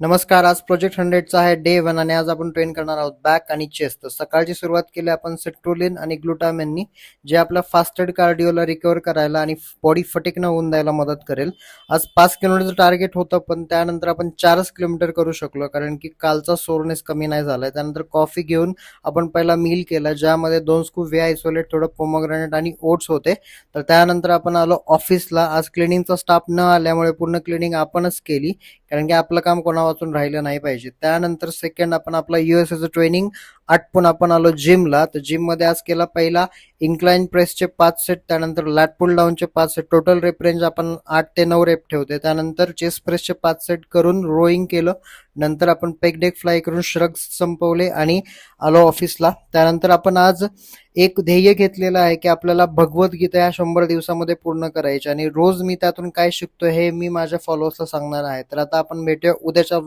नमस्कार. आज प्रोजेक्ट 100चा आहे डे 1 आणि आज आपण ट्रेन करणार आहोत बॅक आणि चेस्ट. तर सकाळची सुरुवात केली आपण सेट्रोलिन आणि ग्लुटामिननी, जे आपला फास्टेड कार्डिओला रिकव्हर करायला आणि बॉडी फटीग न होऊन द्यायला मदत करेल. आज 5 किलोमीटरचं टार्गेट होतं, पण त्यानंतर आपण 4च किलोमीटर करू शकलो, कारण की कालचा सोरनेस कमी नाही झालाय. त्यानंतर कॉफी घेऊन आपण पहिला मील केला, ज्यामध्ये 2 स्कूप व्हे आयसोलेट, थोडं पोमोग्रॅनेट आणि ओट्स होते. तर त्यानंतर आपण आलो ऑफिसला. आज क्लिनिंगचा स्टाफ न आल्यामुळे पूर्ण क्लिनिंग आपणच केली, कारण की आपलं काम कोणा वाचून राहिलं नाही पाहिजे. त्यानंतर सेकंड आपण आपला यूएसएचं ट्रेनिंग आटपून आपण आलो जिमला. तर जिम मध्ये आज केला पहिला इन्क्लाइन प्रेसचे 5 सेट, त्यानंतर लॅट पुल डाऊनचे 5 सेट. टोटल रेप रेंज आपण 8 ते 9 रेप ठेवते. त्यानंतर चेस्ट प्रेसचे 5 सेट करून रोईंग केलं. नंतर आपण पेक डेक फ्लाय करून श्रग्स संपवले आणि आलो ऑफिसला. त्यानंतर आपण आज एक ध्येय घेतलेलं आहे की आपल्याला भगवद्गीता या 100 दिवसामध्ये पूर्ण करायची, आणि रोज मी त्यातून काय शिकतो हे मी माझ्या फॉलोअर्सला सांगणार आहे. तर आता आपण भेटूया उद्याच्या